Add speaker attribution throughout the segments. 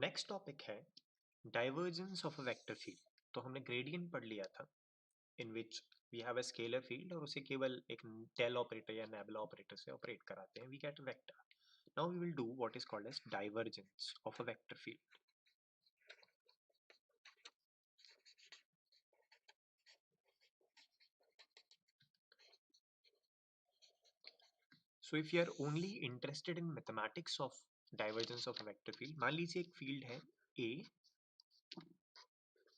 Speaker 1: Next topic है divergence of a vector field. तो हमने ग्रेडियंट पढ़ लिया था in which we have a scalar field और उसे केवल एक डेल ऑपरेटर या नेबुला ऑपरेटर से ऑपरेट कराते हैं, we get a vector. Now we will do what is called as divergence of a vector field. So if you are only interested in mathematics of divergence of a vector field, मान लीजिए एक field है ए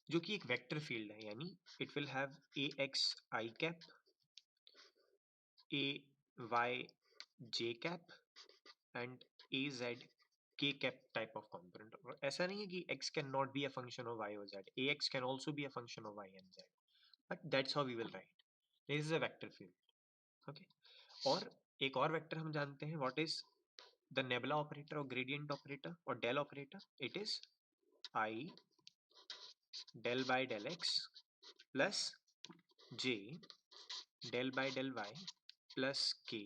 Speaker 1: जो कि एक vector field है, यानी it will have a x i cap, a y j cap and a z k cap type of component. ऐसा नहीं है कि x can not be a function of y or z. ax can also be a function of y and z. But that's how we will write. This is a vector field. Okay. और एक और vector हम जानते हैं. What is the nebula operator or gradient operator or del operator? It is I del by del x plus j del by del y plus k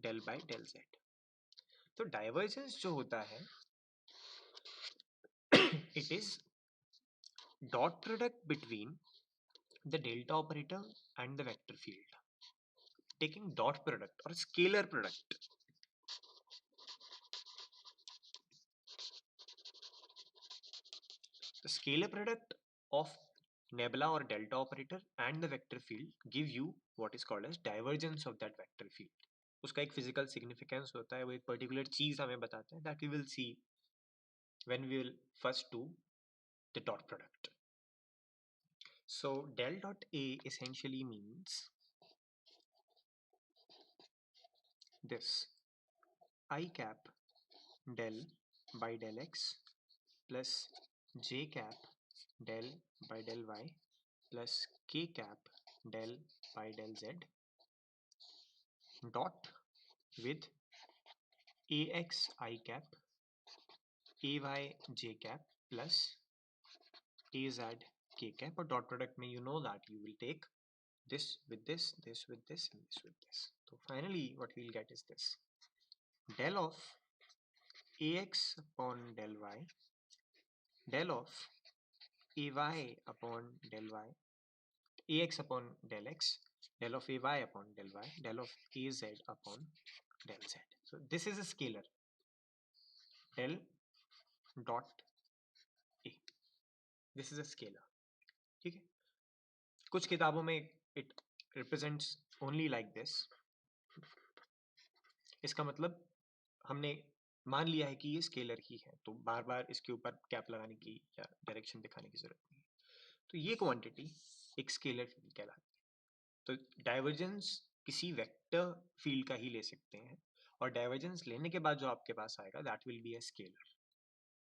Speaker 1: del by del z. तो divergence जो होता है it is dot product between the delta operator and the vector field, taking dot product or scalar product. The scalar product of nebula or delta operator and the vector field give you what is called as divergence of that vector field. उसका एक physical significance होता है, वो एक particular चीज हमें बताता है, that we will see when we will first do the dot product. So del dot A essentially means this: I cap del by del x plus j cap del by del y plus k cap del by del z dot with ax I cap ay j cap plus az k cap, और dot product में you know that you will take this with this, this with this and this with this. So finally what we will get is this: del of ax upon del y, del of ay upon del y, ax upon del x, del of ay upon del y, del of az upon del z. So this is a scalar, del dot a. This is a scalar. ठीक है, कुछ किताबों में it represents only like this. इसका मतलब हमने मान लिया है कि ये स्केलर ही है, तो बार बार इसके ऊपर कैप लगाने की या डायरेक्शन दिखाने की जरूरत नहीं है। तो ये क्वांटिटी एक स्केलर फील्ड कहलाती है। तो डाइवर्जेंस किसी वेक्टर फील्ड का ही ले सकते हैं, और डाइवर्जेंस लेने के बाद जो आपके पास आएगा that will be a scalar.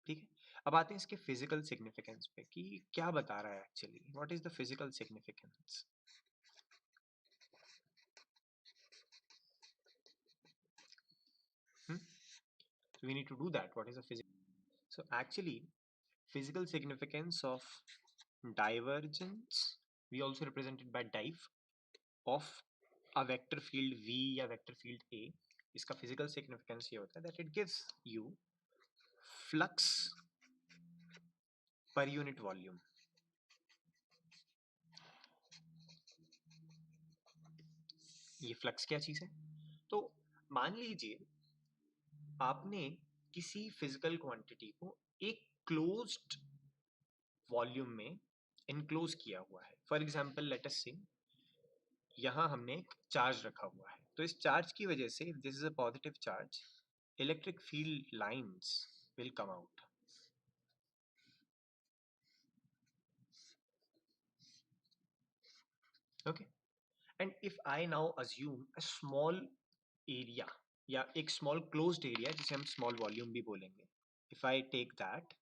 Speaker 1: ठीक है, अब आते हैं इसके फिजिकल सिग्निफिकेंस पे कि क्या बता रहा है actually, what is the physical significance. So we need to do that. What is the physical? So actually, physical significance of divergence, we also represented by div of a vector field V या vector field A. इसका physical significance ये होता है that it gives you flux per unit volume. ये flux क्या चीज है? तो मान लीजिए आपने किसी फिजिकल क्वांटिटी को एक क्लोज्ड वॉल्यूम में इनक्लोज किया हुआ है। फॉर एग्जांपल लेट अस से यहाँ हमने एक चार्ज रखा हुआ है, तो इस चार्ज की वजह से this is a positive charge, electric field lines will come out. Okay, and if I now assume a small area या एक स्मॉल क्लोज्ड एरिया जिसे हम स्मॉल वॉल्यूम भी बोलेंगे, इफ आई टेक दैट,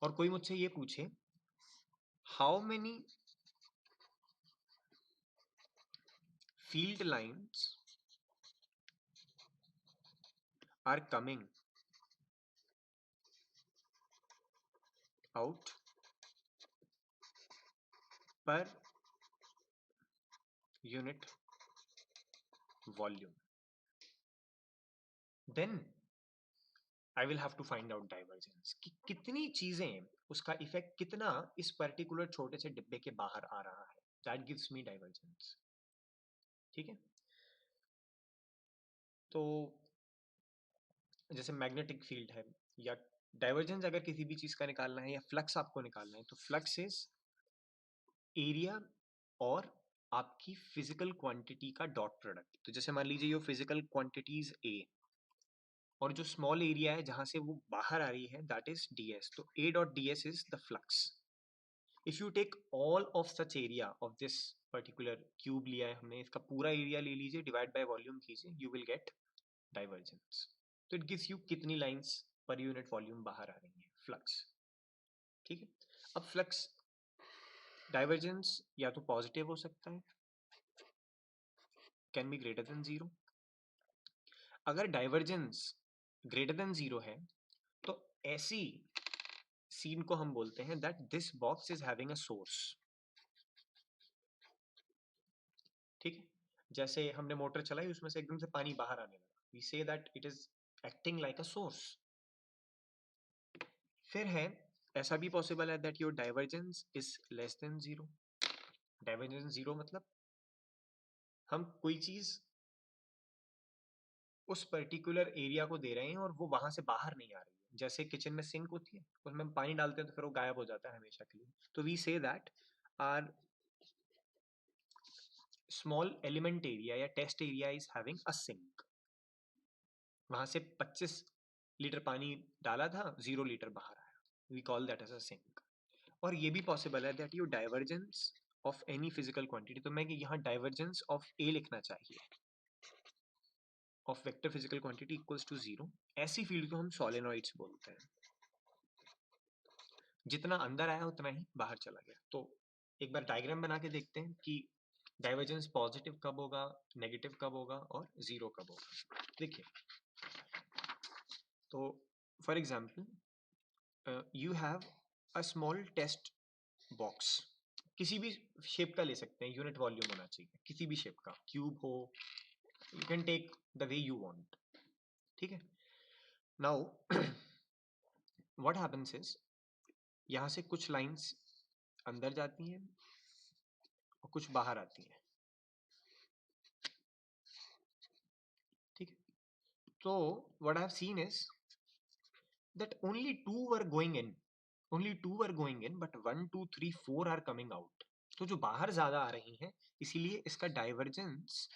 Speaker 1: और कोई मुझसे ये पूछे how many field lines are coming out per unit volume. Then I will have to find out divergence कि कितनी चीजें, उसका इफेक्ट कितना इस पर्टिकुलर छोटे से डिब्बे के बाहर आ रहा है, दैट गिव्स मी डाइवर्जेंस। ठीक है, तो जैसे मैग्नेटिक फील्ड है या डाइवर्जेंस अगर किसी भी चीज का निकालना है या फ्लक्स आपको निकालना है, तो फ्लक्स इज एरिया और आपकी फिजिकल क्वांटिटी का डॉट प्रोडक्ट। तो जैसे मान लीजिए ये फिजिकल क्वांटिटीज ए, और जो स्मॉल एरिया है जहां से वो बाहर आ रही है, दैट इज ds। तो a dot ds is the flux. If you take all of such area of this particular cube लिया है हमने, इसका पूरा एरिया ले लीजिए, डिवाइड बाय वॉल्यूम कीजिए, यू विल गेट डाइवर्जेंस। तो इट गिव्स यू कितनी लाइंस पर यूनिट वॉल्यूम बाहर आ रही है, फ्लक्स। ठीक है, अब फ्लक्स डाइवर्जेंस या तो पॉजिटिव हो सकता है, can be greater than zero. अगर डाइवर्जेंस ग्रेटर देन जीरो है तो ऐसी सीन को हम बोलते हैं that this box is having a source. ठीक है, जैसे हमने मोटर चलाई, उसमें से एकदम से पानी बाहर आने लगा, we say that it is acting like a source. फिर है, ऐसा भी पॉसिबल है that your divergence is less than zero. Divergence zero मतलब हम कोई चीज उस पर्टिकुलर एरिया को दे रहे हैं और वो वहां से बाहर नहीं आ रही है। जैसे किचन में सिंक होती है, उसमें हम पानी डालते हैं तो फिर वो गायब हो जाता है हमेशा के लिए। तो we say that are small element area या test area is having a sink. वहां से 25 लीटर पानी डाला था, 0 लीटर बाहर आया, we call that as a sink. और ये भी पॉसिबल है that your divergence of any physical quantity, तो मैं यहाँ डाइवर्जेंस ऑफ ए लिखना चाहिए, of vector physical quantity equals to zero. ऐसी फील्ड को हम सोलेनॉइड्स बोलते हैं। जितना अंदर आया उतना ही बाहर चला गया। तो एक बार डायग्राम बना के देखते हैं कि डाइवर्जेंस पॉजिटिव कब होगा, नेगेटिव कब होगा और जीरो कब होगा। देखिए, तो for example you have a small test box, किसी भी शेप का ले सकते हैं, यूनिट वॉल्यूम होना चाहिए, किसी भी शेप का, क्यूब हो, you can take the way you want. ठीक है, नाउ व्हाट हैपेंस इज, यहां से कुछ लाइंस अंदर जाती हैं और कुछ बाहर आती हैं। ठीक है, तो what I have seen is that only two were going in, only two were going in, but 1 2 3 4 are coming out. तो जो बाहर ज्यादा आ रही हैं, इसीलिए इसका डाइवर्जेंस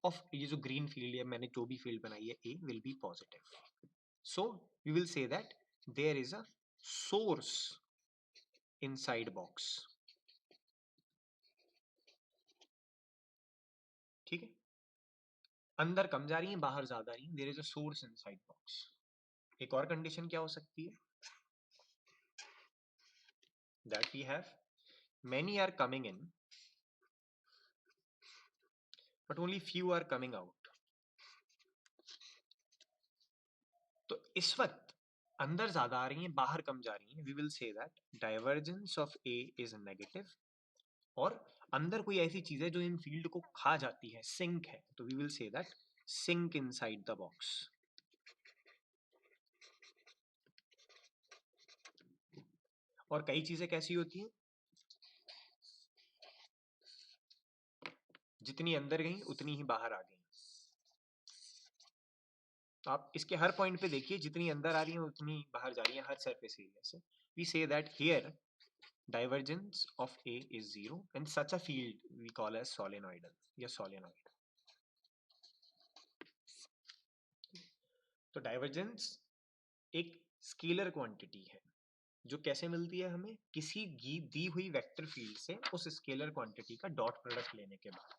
Speaker 1: ऑफ ये जो ग्रीन फील्ड है, मैंने जो भी फील्ड बनाई है a, will be positive. So we will say that there is a source inside box. ठीक है, अंदर कम जा रही है, बाहर ज्यादा आ रही है, there is a source inside box. एक और कंडीशन क्या हो सकती है, that we have many are coming in but only few are coming out। तो इस वक्त अंदर ज्यादा आ रही हैं, बाहर कम जा रही हैं, we will say that divergence of a is negative. और अंदर कोई ऐसी चीज है जो इन फील्ड को खा जाती है, सिंक है, तो we will say that sink inside the box. और कई चीजें कैसी होती हैं, जितनी अंदर गई उतनी ही बाहर आ गई। तो आप इसके हर पॉइंट पे देखिए, जितनी अंदर आ रही है उतनी बाहर जा रही है हर सरफेस एरिया से। We say that here divergence of A is zero and such a field we call as solenoidal या solenoid। तो डाइवर्जेंस एक स्केलर क्वांटिटी है जो कैसे मिलती है हमें, किसी दी हुई वेक्टर फील्ड से उस स्केलर क्वांटिटी का डॉट प्रोडक्ट लेने के बाद।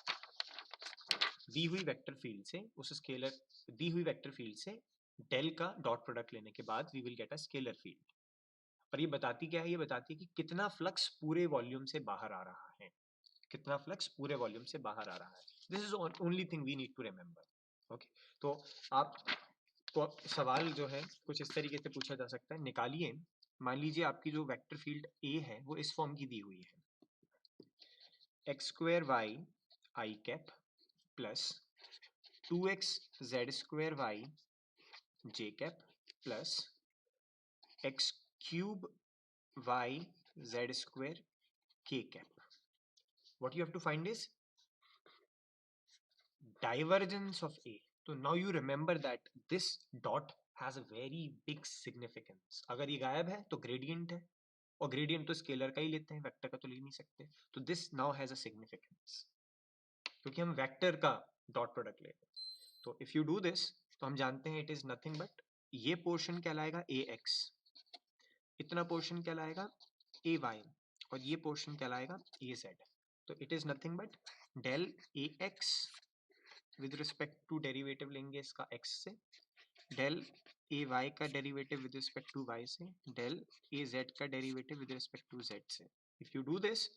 Speaker 1: दी हुई वेक्टर फील्ड से उस स्केलर, दी हुई वेक्टर फील्ड से डेल का डॉट प्रोडक्ट लेने के बाद we will get a scalar field. और ये बताती क्या है, ये बताती है कि कितना फ्लक्स पूरे वॉल्यूम से बाहर आ रहा है, कितना फ्लक्स पूरे वॉल्यूम से बाहर आ रहा है। This is only thing we need to remember. Okay, तो आप को सवाल जो है कुछ इस तरीके से पूछा जा सकता है, निकालिए। मान लीजिए आपकी जो वेक्टर फील्ड ए है वो इस फॉर्म की दी हुई है, x square y i cap plus 2x z square y j cap plus x cube y z square के cap. What you have to find is divergence of A. So now you remember that this dot has a very big significance. अगर ये गायब है तो gradient है, और gradient तो scalar का ही लेते हैं, वेक्टर का तो ले नहीं सकते. तो this now has a significance क्योंकि हम वेक्टर का डॉट प्रोडक्ट ले रहे हैं. तो if you do this तो हम जानते हैं it is nothing but ये पोर्शन कहलाएगा ax, इतना पोर्शन कहलाएगा ay, और ये पोर्शन कहलाएगा az. तो it is nothing but del ax with respect to derivative लेंगे इसका x से, डेल ए वाई का derivative with respect to y से, डेल ए जेड का derivative with respect to z से. If you do this,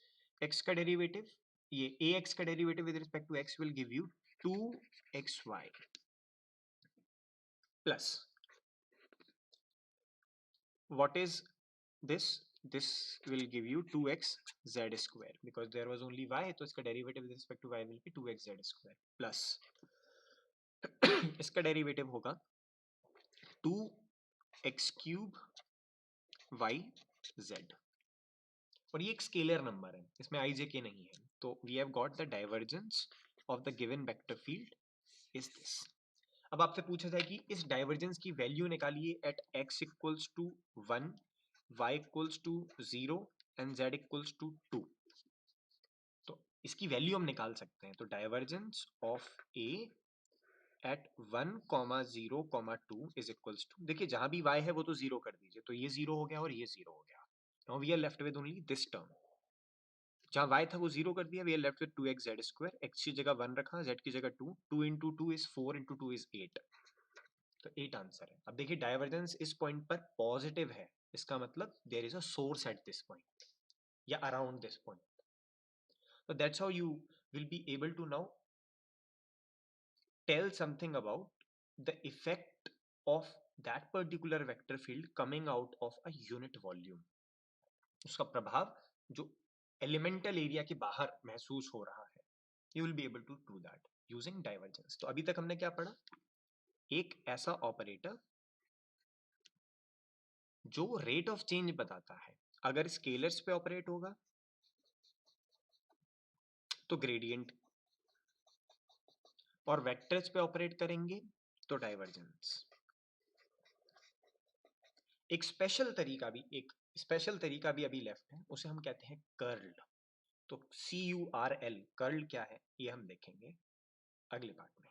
Speaker 1: x का derivative, ये ax का derivative with respect to x will give you 2xy plus what is this, this will give you 2x z square because there was only y, तो इसका derivative with respect to y will be 2x z square plus इसका derivative होगा 2x cube y Z, और ये एक scalar number है, इसमें आई जे के नहीं है. तो we have got the divergence of the given vector field is this. अब आपसे पूछा जाए कि इस डाइवर्जेंस की वैल्यू निकालिए at x equals to 1, y equals to 0 and z equals to 2. तो इसकी वैल्यू हम निकाल सकते हैं. तो divergence of a at 1, 0, 2 is equals to, देखिए जहां भी y है वो तो 0 कर दीजिए, तो ये 0 हो गया और ये 0 हो गया. Now we are left with only this term. जहां y था वो 0 कर दिया, we are left with 2x z square. x की जगह 1 रखा, z की जगह 2, 2 इंटू 2 इज 4 इंटू 2 इज 8. तो 8 आंसर है. अब देखिए डाइवर्जेंस इस पॉइंट पर पॉजिटिव है, इसका मतलब there is a source at this point या around this point. So that's how you will be able to now tell something about the effect of that particular vector field coming out of a unit volume. उसका प्रभाव जो elemental area के बाहर महसूस हो रहा है, you will be able to do that using divergence. तो अभी तक हमने क्या पढ़ा? एक ऐसा ऑपरेटर जो रेट ऑफ चेंज बताता है. अगर स्केलर्स पे ऑपरेट होगा तो ग्रेडियंट, और वेक्टर्स पे ऑपरेट करेंगे तो डाइवर्जेंस. एक स्पेशल तरीका भी अभी लेफ्ट है, उसे हम कहते हैं कर्ल. तो CURL, कर्ल क्या है ये हम देखेंगे अगले पार्ट में.